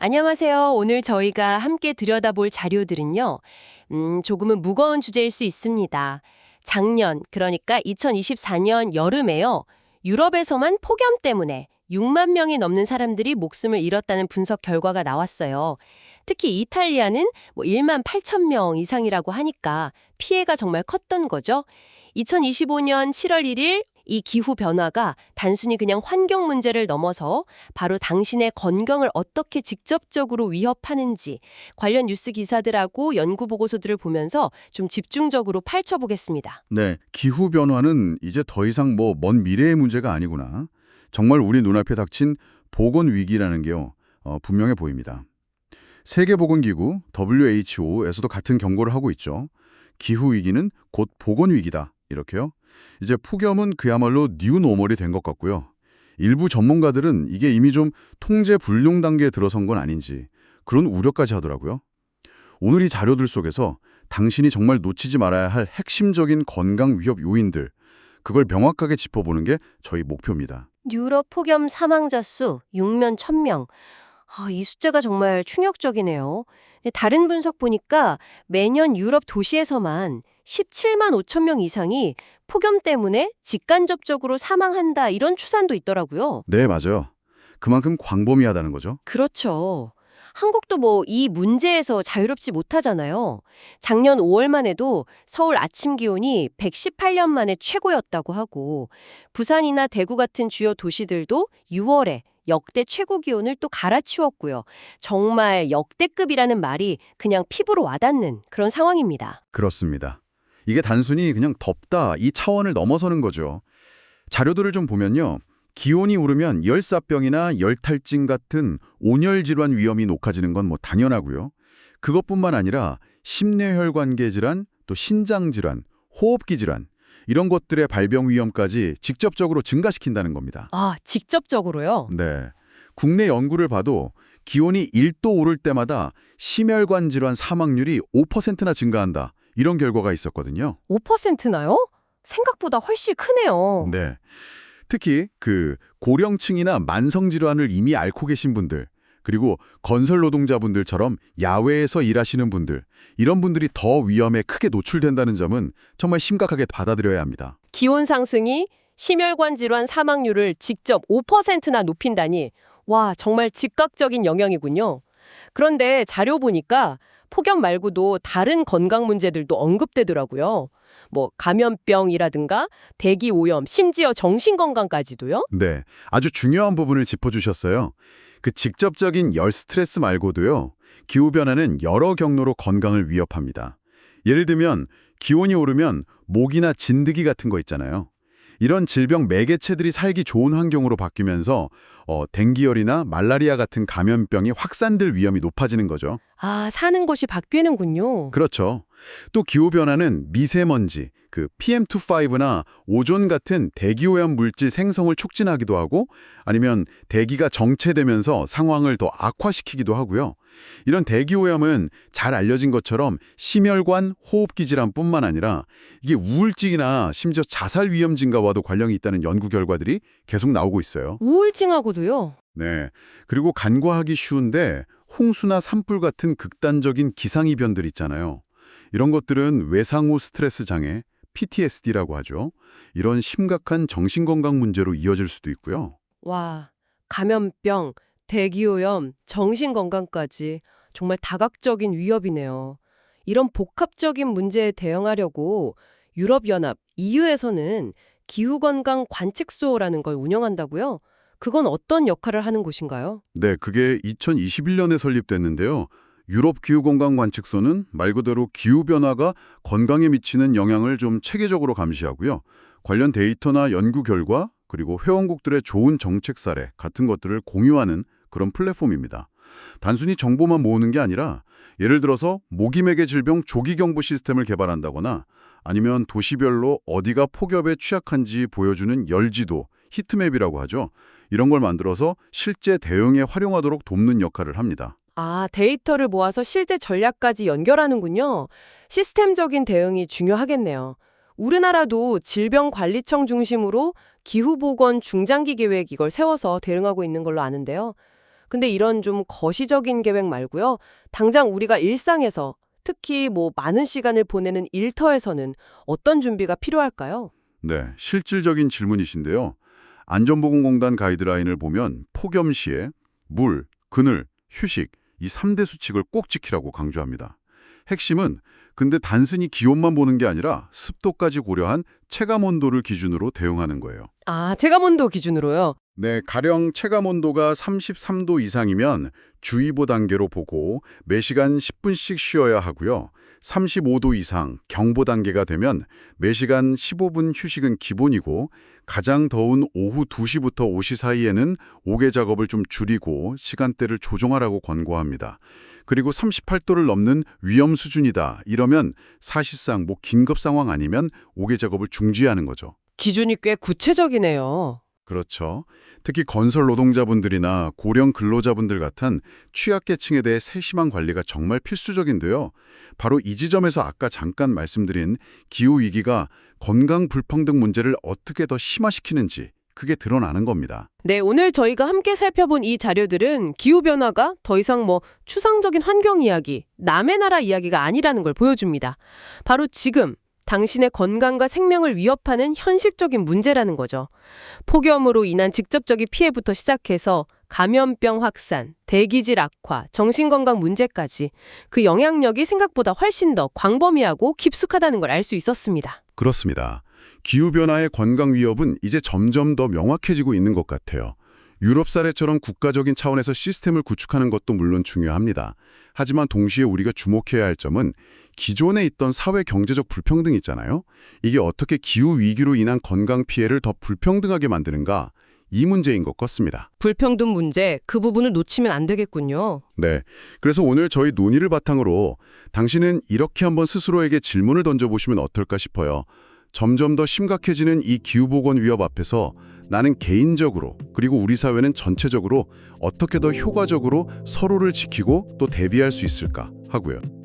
안녕하세요. 오늘 저희가 함께 들여다볼 자료들은요, 조금은 무거운 주제일 수 있습니다. 작년, 그러니까 2024년 여름에요, 유럽에서만 폭염 때문에 6만 명이 넘는 사람들이 목숨을 잃었다는 분석 결과가 나왔어요. 특히 이탈리아는 1만 8천 명 이상이라고 하니까 피해가 정말 컸던 거죠. 2025년 7월 1일 이 기후 변화가 단순히 그냥 환경 문제를 넘어서 바로 당신의 건강을 어떻게 직접적으로 위협하는지 관련 뉴스 기사들하고 연구 보고서들을 보면서 좀 집중적으로 파헤쳐보겠습니다. 네, 기후변화는 이제 더 이상 먼 미래의 문제가 아니구나. 정말 우리 눈앞에 닥친 보건위기라는 게요, 분명해 보입니다. 세계보건기구 WHO에서도 같은 경고를 하고 있죠. 기후위기는 곧 보건위기다. 이렇게요. 이제 폭염은 그야말로 뉴노멀이 된 것 같고요. 일부 전문가들은 이게 이미 좀 통제 불능 단계에 들어선 건 아닌지 그런 우려까지 하더라고요. 오늘 이 자료들 속에서 당신이 정말 놓치지 말아야 할 핵심적인 건강 위협 요인들, 그걸 명확하게 짚어보는 게 저희 목표입니다. 유럽 폭염 사망자 수 6만 1,000명. 이 숫자가 정말 충격적이네요. 근데 다른 분석 보니까 매년 유럽 도시에서만 17만 5천 명 이상이 폭염 때문에 직간접적으로 사망한다 이런 추산도 있더라고요. 네, 맞아요. 그만큼 광범위하다는 거죠. 그렇죠. 한국도 이 문제에서 자유롭지 못하잖아요. 작년 5월만 해도 서울 아침 기온이 118년 만에 최고였다고 하고 부산이나 대구 같은 주요 도시들도 6월에 역대 최고 기온을 또 갈아치웠고요. 정말 역대급이라는 말이 그냥 피부로 와닿는 그런 상황입니다. 그렇습니다. 이게 단순히 그냥 덥다 이 차원을 넘어서는 거죠. 자료들을 좀 보면요. 기온이 오르면 열사병이나 열탈진 같은 온열 질환 위험이 높아지는 건 당연하고요. 그것뿐만 아니라 심뇌혈관계 질환, 또 신장 질환, 호흡기 질환 이런 것들의 발병 위험까지 직접적으로 증가시킨다는 겁니다. 직접적으로요? 네. 국내 연구를 봐도 기온이 1도 오를 때마다 심혈관 질환 사망률이 5%나 증가한다. 이런 결과가 있었거든요. 5%나요? 생각보다 훨씬 크네요. 네. 특히 고령층이나 만성 질환을 이미 앓고 계신 분들, 그리고 건설 노동자분들처럼 야외에서 일하시는 분들, 이런 분들이 더 위험에 크게 노출된다는 점은 정말 심각하게 받아들여야 합니다. 기온 상승이 심혈관 질환 사망률을 직접 5%나 높인다니 와, 정말 즉각적인 영향이군요. 그런데 자료 보니까 폭염 말고도 다른 건강 문제들도 언급되더라고요. 감염병이라든가 대기 오염, 심지어 정신 건강까지도요? 네, 아주 중요한 부분을 짚어주셨어요. 그 직접적인 열 스트레스 말고도요, 기후변화는 여러 경로로 건강을 위협합니다. 예를 들면 기온이 오르면 모기나 진드기 같은 거 있잖아요. 이런 질병 매개체들이 살기 좋은 환경으로 바뀌면서 댕기열이나 말라리아 같은 감염병이 확산될 위험이 높아지는 거죠. 사는 곳이 바뀌는군요. 그렇죠. 또 기후변화는 미세먼지, PM2.5나 오존 같은 대기오염 물질 생성을 촉진하기도 하고 아니면 대기가 정체되면서 상황을 더 악화시키기도 하고요. 이런 대기오염은 잘 알려진 것처럼 심혈관, 호흡기 질환뿐만 아니라 이게 우울증이나 심지어 자살 위험 증가와도 관련이 있다는 연구 결과들이 계속 나오고 있어요. 우울증하고도요? 네. 그리고 간과하기 쉬운데 홍수나 산불 같은 극단적인 기상이변들 있잖아요. 이런 것들은 외상 후 스트레스 장애, PTSD라고 하죠. 이런 심각한 정신건강 문제로 이어질 수도 있고요. 와, 감염병, 대기오염, 정신건강까지 정말 다각적인 위협이네요. 이런 복합적인 문제에 대응하려고 유럽연합, EU에서는 기후건강 관측소라는 걸 운영한다고요? 그건 어떤 역할을 하는 곳인가요? 네, 그게 2021년에 설립됐는데요. 유럽 기후건강관측소는 말 그대로 기후변화가 건강에 미치는 영향을 좀 체계적으로 감시하고요. 관련 데이터나 연구 결과, 그리고 회원국들의 좋은 정책 사례 같은 것들을 공유하는 그런 플랫폼입니다. 단순히 정보만 모으는 게 아니라 예를 들어서 모기매개 질병 조기경보 시스템을 개발한다거나 아니면 도시별로 어디가 폭염에 취약한지 보여주는 열지도, 히트맵이라고 하죠. 이런 걸 만들어서 실제 대응에 활용하도록 돕는 역할을 합니다. 데이터를 모아서 실제 전략까지 연결하는군요. 시스템적인 대응이 중요하겠네요. 우리나라도 질병관리청 중심으로 기후보건 중장기 계획 이걸 세워서 대응하고 있는 걸로 아는데요. 근데 이런 좀 거시적인 계획 말고요. 당장 우리가 일상에서 특히 많은 시간을 보내는 일터에서는 어떤 준비가 필요할까요? 네, 실질적인 질문이신데요. 안전보건공단 가이드라인을 보면 폭염 시에 물, 그늘, 휴식 이 3대 수칙을 꼭 지키라고 강조합니다. 핵심은 근데 단순히 기온만 보는 게 아니라 습도까지 고려한 체감온도를 기준으로 대응하는 거예요. 아, 체감온도 기준으로요? 네, 가령 체감온도가 33도 이상이면 주의보 단계로 보고 매시간 10분씩 쉬어야 하고요. 35도 이상 경보 단계가 되면 매시간 15분 휴식은 기본이고 가장 더운 오후 2시부터 5시 사이에는 옥외 작업을 좀 줄이고 시간대를 조정하라고 권고합니다. 그리고 38도를 넘는 위험 수준이다. 이러면 사실상 긴급 상황 아니면 옥외 작업을 중지하는 거죠. 기준이 꽤 구체적이네요. 그렇죠. 특히 건설 노동자분들이나 고령 근로자분들 같은 취약계층에 대해 세심한 관리가 정말 필수적인데요. 바로 이 지점에서 아까 잠깐 말씀드린 기후위기가 건강 불평등 문제를 어떻게 더 심화시키는지 그게 드러나는 겁니다. 네, 오늘 저희가 함께 살펴본 이 자료들은 기후변화가 더 이상 추상적인 환경 이야기, 남의 나라 이야기가 아니라는 걸 보여줍니다. 바로 지금 당신의 건강과 생명을 위협하는 현실적인 문제라는 거죠. 폭염으로 인한 직접적인 피해부터 시작해서 감염병 확산, 대기질 악화, 정신건강 문제까지 그 영향력이 생각보다 훨씬 더 광범위하고 깊숙하다는 걸 알 수 있었습니다. 그렇습니다. 기후변화의 건강 위협은 이제 점점 더 명확해지고 있는 것 같아요. 유럽 사례처럼 국가적인 차원에서 시스템을 구축하는 것도 물론 중요합니다. 하지만 동시에 우리가 주목해야 할 점은 기존에 있던 사회 경제적 불평등 있잖아요. 이게 어떻게 기후위기로 인한 건강 피해를 더 불평등하게 만드는가? 이 문제인 것 같습니다. 불평등 문제, 그 부분을 놓치면 안 되겠군요. 네. 그래서 오늘 저희 논의를 바탕으로 당신은 이렇게 한번 스스로에게 질문을 던져보시면 어떨까 싶어요. 점점 더 심각해지는 이 기후보건 위협 앞에서 나는 개인적으로 그리고 우리 사회는 전체적으로 어떻게 더 효과적으로 서로를 지키고 또 대비할 수 있을까 하고요.